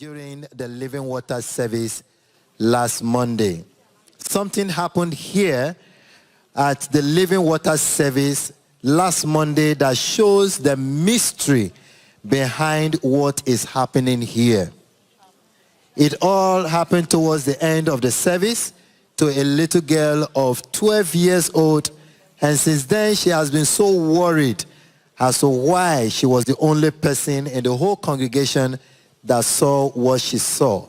during the Living Water service last Monday. Something happened here at the Living Water service last Monday that shows the mystery behind what is happening here. It all happened towards the end of the service to a little girl of 12 years old, and since then she has been so worried as to why she was the only person in the whole congregation that saw what she saw.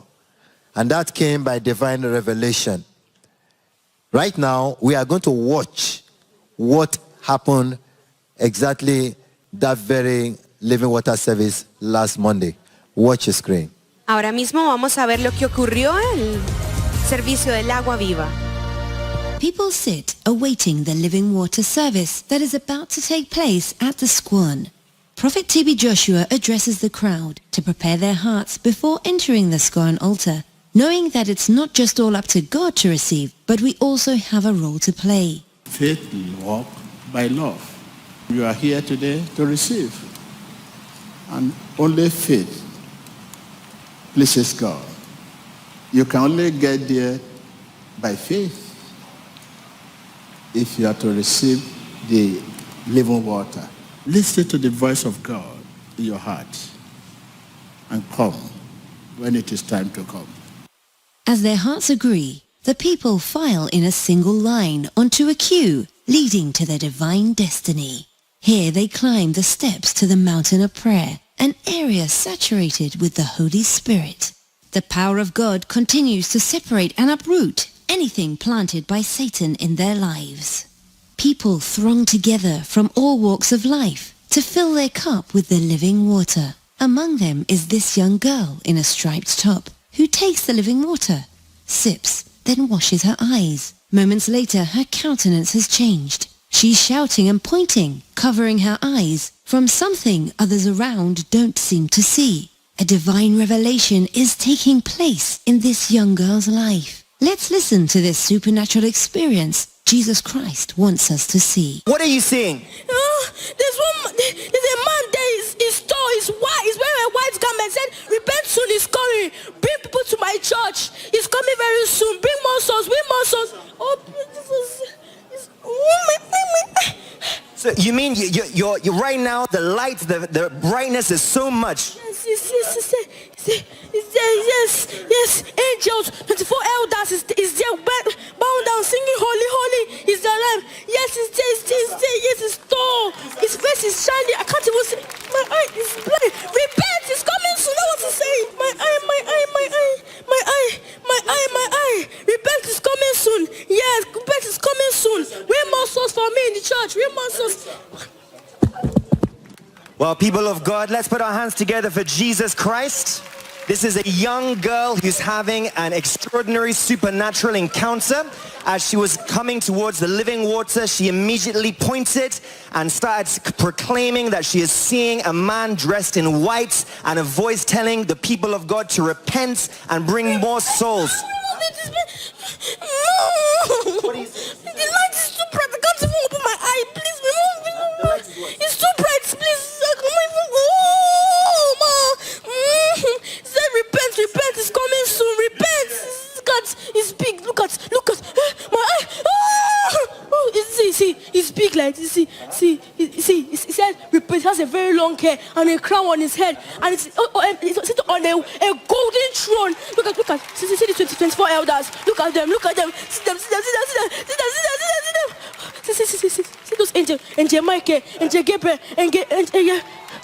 And that came by divine revelation. Right now, we are going to watch what happened exactly that very Living Water service last Monday. Watch your screen. Ahora mismo vamos a ver lo que ocurrió en el servicio del agua viva. People sit awaiting the Living Water service that is about to take place at the Squan. Prophet TB Joshua addresses the crowd to prepare their hearts before entering the Squan altar, knowing that it's not just all up to God to receive, but we also have a role to play. Faith walk by love. You are here today to receive. And only faith pleases God. You can only get there by faith if you are to receive the living water. Listen to the voice of God in your heart and come when it is time to come. As their hearts agree, the people file in a single line onto a queue leading to their divine destiny. Here they climb the steps to the mountain of prayer, an area saturated with the Holy Spirit. The power of God continues to separate and uproot anything planted by Satan in their lives. People throng together from all walks of life to fill their cup with the living water. Among them is this young girl in a striped top who takes the living water, sips, then washes her eyes. Moments later, her countenance has changed. She's shouting and pointing, covering her eyes from something others around don't seem to see. A divine revelation is taking place in this young girl's life. Let's listen to this supernatural experience Jesus Christ wants us to see. What are you seeing? There's a man there, his tall, he's white, he's wearing a white garment, said, repent soon, he's coming. Bring people to my church. He's coming very soon. Bring more souls, bring more souls. Oh, So you mean you're right now, the light, the brightness is so much. Yes, angels, 24 elders is there, bowing down, singing holy, holy, is the Lamb. Yes, it's there, yes, it's tall, his face is shining, I can't even see, my eye is blind, repent, it's coming soon, I want to say, my eye, repent is coming soon, yes, repent is coming soon, bring more souls for me in the church, bring more souls. Well, people of God, let's put our hands together for Jesus Christ. This is a young girl who's having an extraordinary supernatural encounter. As she was coming towards the living water, she immediately pointed and started proclaiming that she is seeing a man dressed in white and a voice telling the people of God to repent and bring more souls. What is the light is too bright. I can't even open my eye. Please remove. It's too bright. Please. He said, repent. It's coming soon. Repent. Look at. It's big. Look at. My eye. See. It's big like this. See. He said, repent. He has a very long hair and a crown on his head, and it's sitting on a golden throne. Look at. See the 24 elders. Look at them. See them. See those angels. Angel Michael, Angel Gabriel,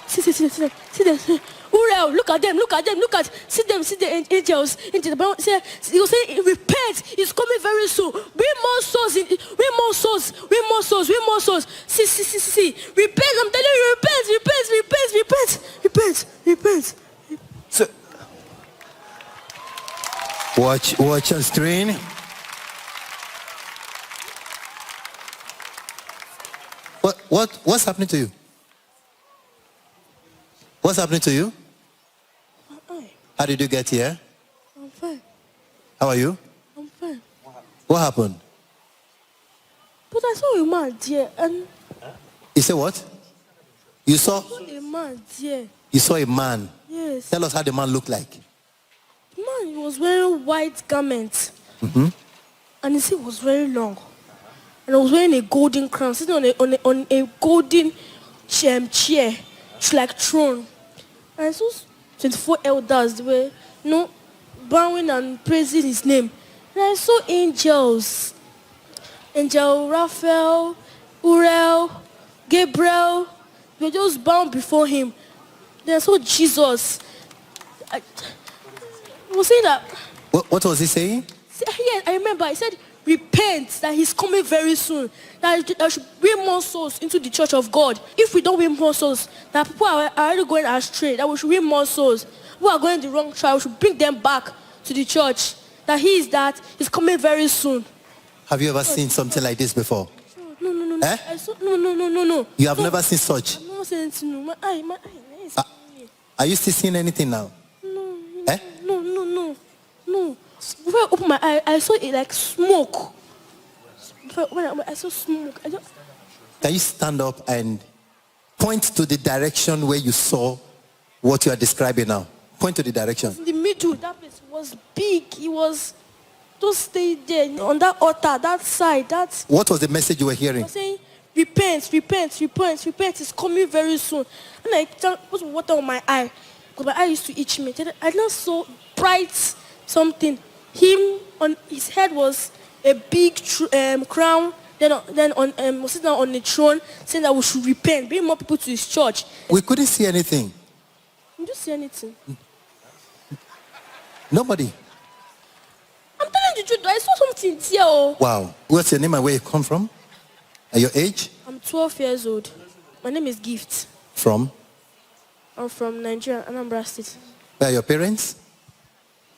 See them. Uriel, look at them. See the angels. He was saying, repent. It's coming very soon. Bring more souls. See. Repent. I'm telling you, repent. So, Watch on screen. What's happening to you? What's happening to you? How did you get here? I'm fine. How are you? I'm fine. What happened? But I saw a man there and... You said what? You saw? I saw a man there. You saw a man? Yes. Tell us how the man looked like. was wearing white garments. And his hair was very long. And I was wearing a golden crown, sitting on a golden chair, like throne. And I saw 24 elders, they were, bowing and praising his name. And I saw angels. Angel Raphael, Uriel, Gabriel, they were just bowing before him. Then I saw Jesus. I was saying that. What was he saying? Yes, I remember. He said, repent, that he's coming very soon. That there should bring more souls into the church of God. If we don't win more souls, that people are already going astray, that we should win more souls. Who are going the wrong track, we should bring them back to the church. That he's coming very soon. Have you ever seen something like this before? No. Eh? No. You have never seen such? I've never seen anything. No. My eye is Are you still seeing anything now? No. Eh? No. Before I opened my eye, I saw it like smoke. When I saw smoke, Can you stand up and point to the direction where you saw what you are describing now? Point to the direction. in the middle, that place was big. It was just stay there on that altar, that side. What was the message you were hearing? I was saying, repent. It's coming very soon. And I put water on my eye because my eye used to itch me. I now saw bright something. Him on his head was a big crown. Then was sitting on the throne, saying that we should repent, bring more people to his church. We couldn't see anything. You don't see anything. Nobody. I'm telling you the truth. I saw something here. Oh. Wow. What's your name and where you come from? And your age? I'm 12 years old. My name is Gift. From? I'm from Nigeria, Anambra State. Where are your parents?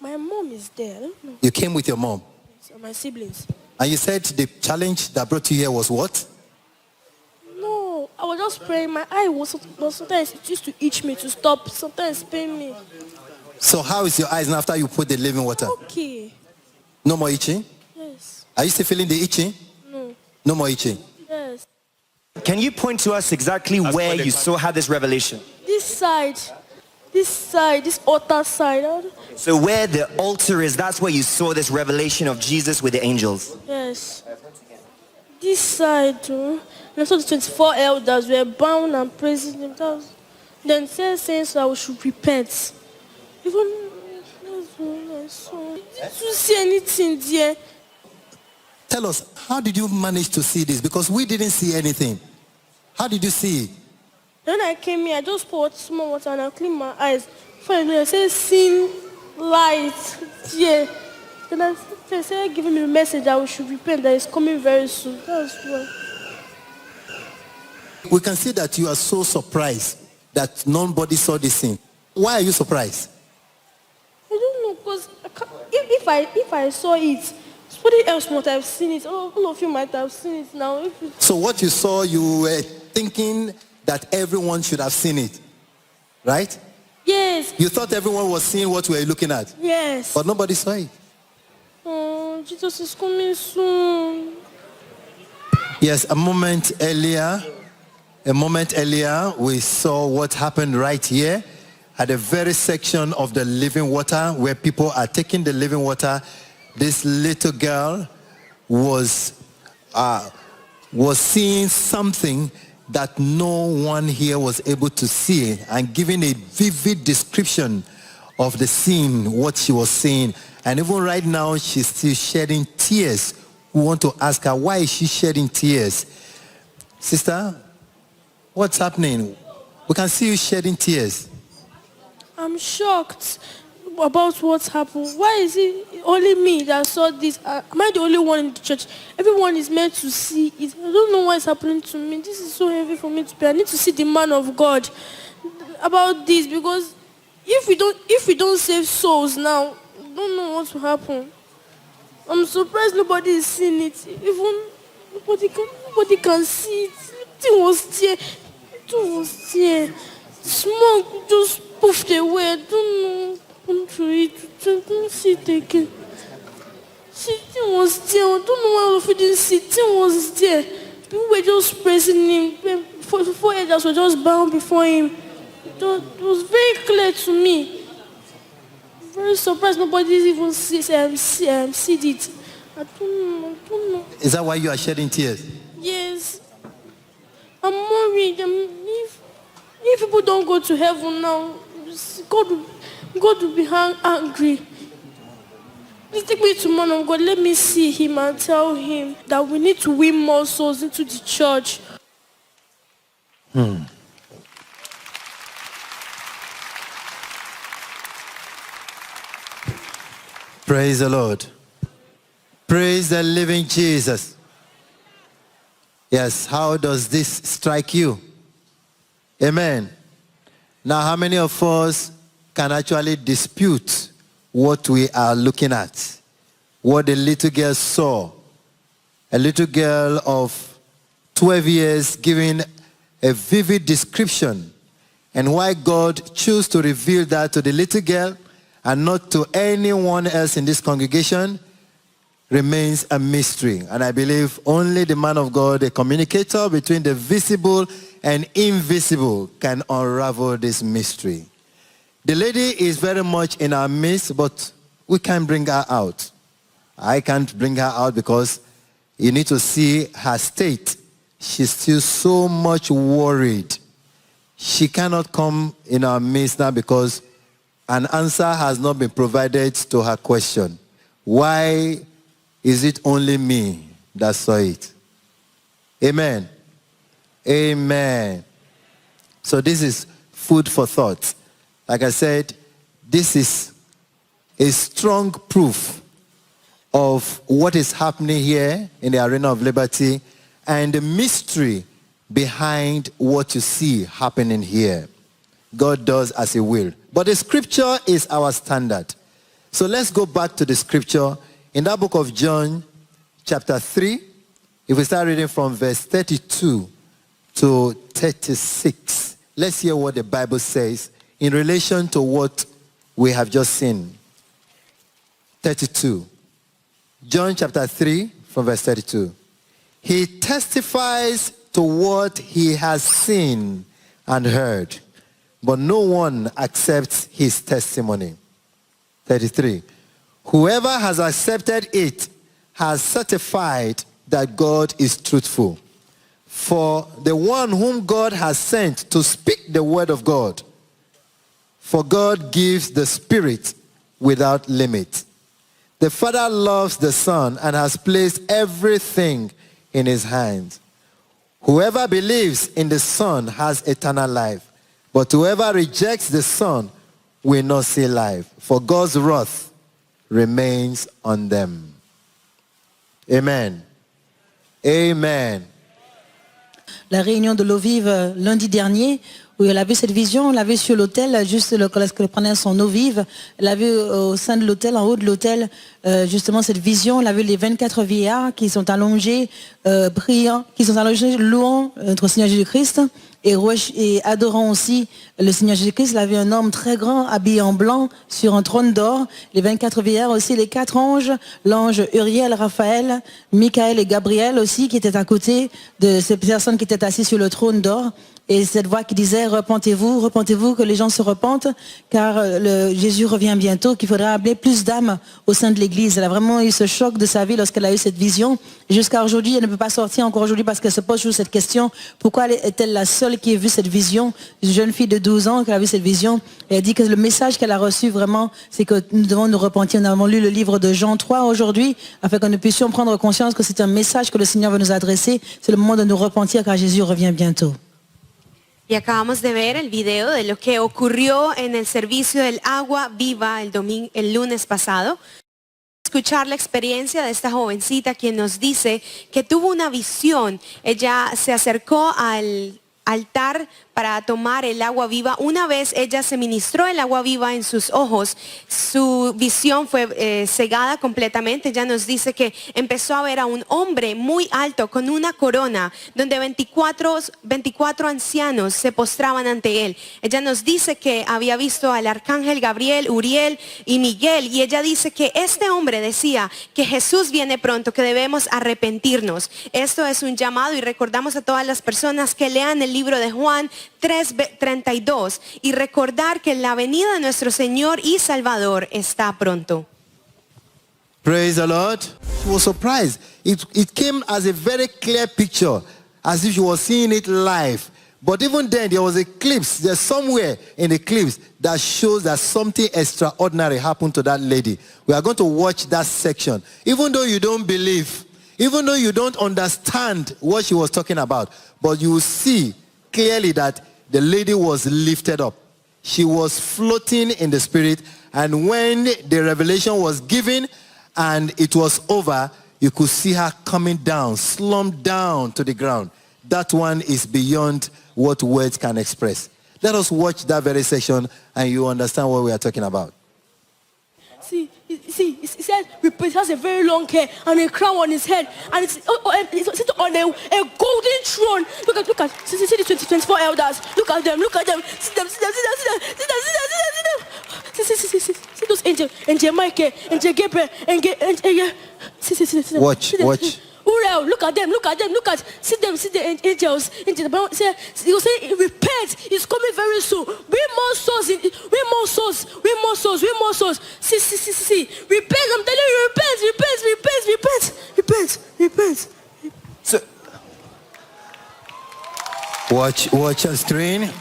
My mom is there. I don't know. You came with your mom. So my siblings. And you said the challenge that brought you here was what? No, I was just praying. My eye was sometimes it used to itch me to stop. Sometimes pain me. So how is your eyes now after you put the living water? Okay. No more itching? Yes. Are you still feeling the itching? No. No more itching. Yes. Can you point to us exactly where you had this revelation? This side, this altar side. So where the altar is, that's where you saw this revelation of Jesus with the angels. Yes. This side, and I saw the 24 elders were bound and praising him. Then saying that we should repent. Even that's what I saw. Did you see anything there? Tell us, how did you manage to see this? Because we didn't see anything. How did you see it? When I came here, I just poured small water and I cleaned my eyes. Finally, I said, "Sin, light, yeah." Then I said, giving me a message that we should repent, that it's coming very soon. That's why. We can see that you are so surprised that nobody saw this thing. Why are you surprised? I don't know, because if I saw it, somebody else might have seen it. All of you might have seen it now. So what you saw, you were thinking that everyone should have seen it, right? Yes. You thought everyone was seeing what we were looking at, Yes. but nobody saw it. Oh, Jesus is coming soon. Yes, a moment earlier, we saw what happened right here at the very section of the living water where people are taking the living water. This little girl was seeing something that no one here was able to see, and giving a vivid description of the scene, what she was seeing. And even right now, she's still shedding tears. We want to ask her, why is she shedding tears? Sister, what's happening? We can see you shedding tears. I'm shocked about what's happened. Why is it only me that saw this? Am I the only one in the church? Everyone is meant to see it. I don't know what's happening to me. This is so heavy for me to bear. I need to see the man of God about this, because if we don't save souls now, I don't know what will happen. I'm surprised nobody is seeing it. Even nobody can see it. It was there. Smoke just puffed away. I don't know. I don't see it again. It was there. I don't know why all of you didn't see it. It was there. People were just praising him. Four elders were just bound before him. It was very clear to me. very surprised nobody's even seen it. I don't know. Is that why you are shedding tears? Yes. I'm worried. If people don't go to heaven now, God will be angry. Please take me to man of God. Let me see him and tell him that we need to win more souls into the church. Praise the Lord. Praise the living Jesus. Yes, how does this strike you? Amen. Now, how many of us can actually dispute what we are looking at? What the little girl saw. A little girl of 12 years giving a vivid description, and why God chose to reveal that to the little girl and not to anyone else in this congregation remains a mystery. And I believe only the man of God, the communicator between the visible and invisible, can unravel this mystery. The lady is very much in our midst, but we can't bring her out. I can't bring her out because you need to see her state. She's still so much worried. She cannot come in our midst now because an answer has not been provided to her question. Why is it only me that saw it? Amen. Amen. So this is food for thought. Like I said, this is a strong proof of what is happening here in the arena of liberty and the mystery behind what you see happening here. God does as he will. But the scripture is our standard. So let's go back to the scripture in that book of John chapter 3. If we start reading from verse 32 to 36, let's hear what the Bible says in relation to what we have just seen. 32. John chapter 3 from verse 32. He testifies to what he has seen and heard, but no one accepts his testimony. 33. Whoever has accepted it has certified that God is truthful. For the one whom God has sent to speak the word of God, for God gives the Spirit without limit. The Father loves the Son and has placed everything in his hands. Whoever believes in the Son has eternal life, but whoever rejects the Son will not see life, for God's wrath remains on them. Amen. Amen. La réunion de l'eau vive lundi dernier, où elle a vu cette vision, on l'a vu sur l'autel, juste lorsqu'elle prenait son eau vive, elle a vu au sein de l'autel, en haut de l'autel, justement cette vision, elle a vu les 24 vieillards qui sont allongés, priant, qui sont allongés, louant notre Seigneur Jésus-Christ, et adorant aussi le Seigneur Jésus-Christ. Elle a vu un homme très grand, habillé en blanc, sur un trône d'or, les 24 vieillards aussi, les 4 anges, l'ange Uriel, Raphaël, Michael et Gabriel aussi, qui étaient à côté de ces personnes qui étaient assises sur le trône d'or. Et cette voix qui disait, repentez-vous, que les gens se repentent, car Jésus revient bientôt, qu'il faudra amener plus d'âmes au sein de l'Église. Elle a vraiment eu ce choc de sa vie lorsqu'elle a eu cette vision. Jusqu'à aujourd'hui, elle ne peut pas sortir encore aujourd'hui parce qu'elle se pose toujours cette question. Pourquoi est-elle la seule qui ait vu cette vision? Une jeune fille de 12 ans qui a vu cette vision. Et elle dit que le message qu'elle a reçu vraiment, c'est que nous devons nous repentir. Nous avons lu le livre de Jean 3 aujourd'hui, afin que nous puissions prendre conscience que c'est un message que le Seigneur veut nous adresser. C'est le moment de nous repentir car Jésus revient bientôt. Y acabamos de ver el video de lo que ocurrió en el servicio del agua viva el lunes pasado. Escuchar la experiencia de esta jovencita quien nos dice que tuvo una visión. Ella se acercó al altar para tomar el agua viva. Una vez ella se ministró el agua viva en sus ojos, su visión fue cegada completamente. Ella nos dice que empezó a ver a un hombre muy alto con una corona, donde 24 ancianos se postraban ante él. Ella nos dice que había visto al arcángel Gabriel, Uriel y Miguel, y ella dice que este hombre decía que Jesús viene pronto, que debemos arrepentirnos. Esto es un llamado y recordamos a todas las personas que lean el libro de Juan 3:32 y recordar que la venida de nuestro Señor y Salvador está pronto. Praise the Lord. She was surprised. It came as a very clear picture, as if she was seeing it live. But even then, there was a clips. There's somewhere in the clips that shows that something extraordinary happened to that lady. We are going to watch that section. Even though you don't believe, even though you don't understand what she was talking about, but you will see clearly that the lady was lifted up. She was floating in the spirit, and when the revelation was given and it was over, you could see her coming down, slumped down to the ground. That one is beyond what words can express. Let us watch that very section and you understand what we are talking about. See, he said he has a very long hair and a crown on his head, and it's sitting on a golden throne. Look at, see the 24 elders. Look at them. See them. See those angels, Angel Michael, Angel Gabriel, see. Watch. Uriel, look at them. See the angels. He was saying, repent, it's coming very soon. Win more souls. See. Repent, I'm telling you, repent. So, Watch your screen.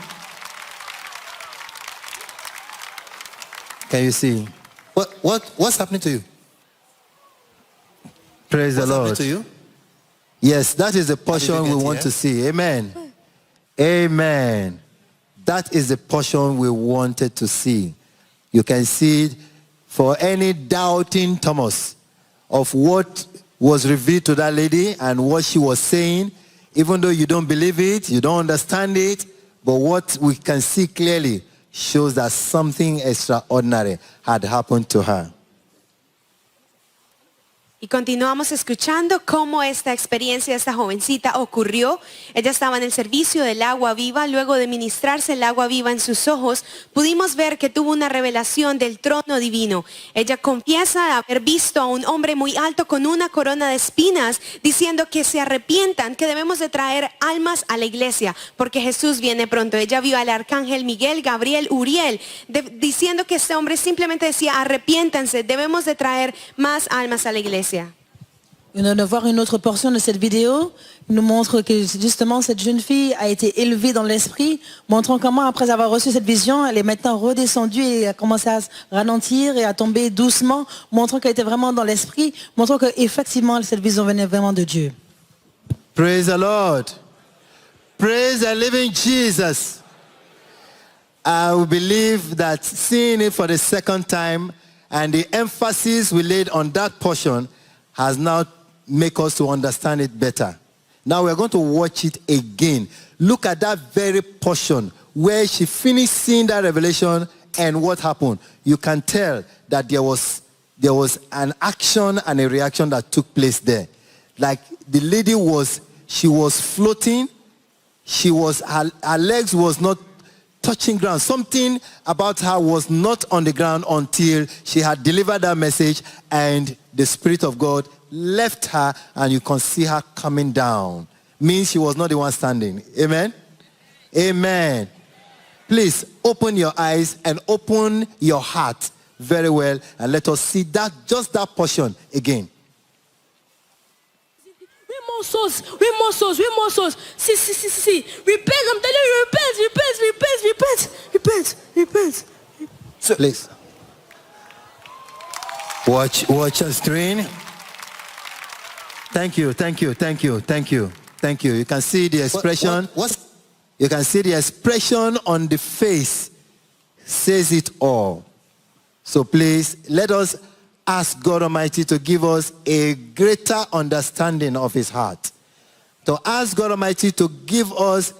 Can you see? What's happening to you? Praise the Lord. To you? Yes, that is the portion we get want here? to see. Amen. Amen. That is the portion we wanted to see. You can see it for any doubting Thomas of what was revealed to that lady and what she was saying. Even though you don't believe it, you don't understand it, but what we can see clearly shows that something extraordinary had happened to her. Y continuamos escuchando cómo esta experiencia de esta jovencita ocurrió. Ella estaba en el servicio del agua viva. Luego de ministrarse el agua viva en sus ojos, pudimos ver que tuvo una revelación del trono divino. Ella confiesa haber visto a un hombre muy alto con una corona de espinas, diciendo que se arrepientan, que debemos de traer almas a la iglesia, porque Jesús viene pronto. Ella vio al arcángel Miguel, Gabriel, Uriel, diciendo que este hombre simplemente decía, arrepiéntanse, debemos de traer más almas a la iglesia. On vient de voir une autre portion de cette vidéo. Il nous montre que justement cette jeune fille a été élevée dans l'esprit, montrant comment après avoir reçu cette vision, elle est maintenant redescendue et a commencé à se ralentir et à tomber doucement, montrant qu'elle était vraiment dans l'esprit, montrant qu'effectivement cette vision venait vraiment de Dieu. Praise the Lord. Praise the living Jesus. I believe that seeing it for the second time and the emphasis we laid on that portion has now made us to understand it better. Now we're going to watch it again. Look at that very portion where she finished seeing that revelation and what happened. You can tell that there was an action and a reaction that took place there. Like the lady she was floating. Her legs was not touching ground. Something about her was not on the ground until she had delivered that message and the Spirit of God left her and you can see her coming down. Means she was not the one standing. Amen? Amen. Please open your eyes and open your heart very well and let us see just that portion again. Win more souls. See. Repent, I'm telling you, repent. So, please. Watch your screen. Thank you. You can see the expression. You can see the expression on the face says it all. So please, let us ask God Almighty to give us a greater understanding of his heart. To ask God Almighty to give us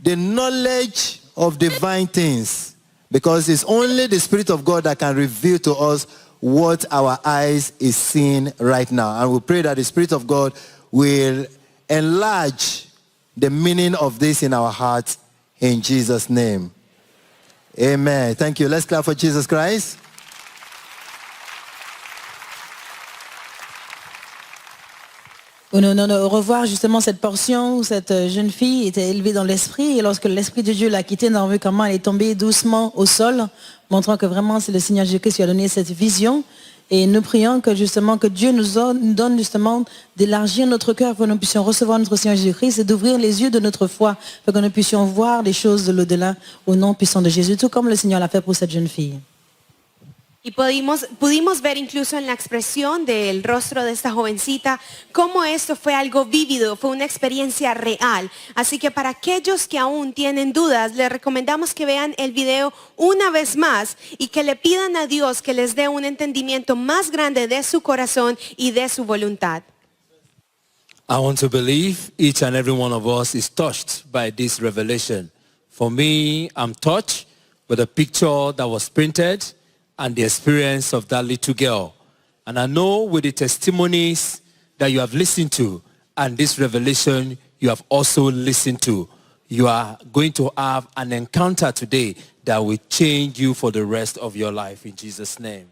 the knowledge of divine things. Because it's only the Spirit of God that can reveal to us what our eyes is seeing right now. And we pray that the Spirit of God will enlarge the meaning of this in our hearts in Jesus' name. Amen. Thank you. Let's clap for Jesus Christ. Revoir justement cette portion où cette jeune fille était élevée dans l'esprit et lorsque l'Esprit de Dieu l'a quittée, nous avons vu comment elle est tombée doucement au sol, montrant que vraiment c'est le Seigneur Jésus-Christ qui a donné cette vision. Et nous prions que justement que Dieu nous donne justement d'élargir notre cœur pour que nous puissions recevoir notre Seigneur Jésus-Christ et d'ouvrir les yeux de notre foi pour que nous puissions voir les choses de l'au-delà au nom puissant de Jésus, tout comme le Seigneur l'a fait pour cette jeune fille. Y pudimos ver incluso en la expresión del rostro de esta jovencita cómo esto fue algo vívido, fue una experiencia real. Así que para aquellos que aún tienen dudas, les recomendamos que vean el video una vez más y que le pidan a Dios que les dé un entendimiento más grande de su corazón y de su voluntad. I want to believe each and every one of us is touched by this revelation. For me, I'm touched with a picture that was printed and the experience of that little girl. And I know with the testimonies that you have listened to and this revelation you have also listened to, you are going to have an encounter today that will change you for the rest of your life in Jesus' name.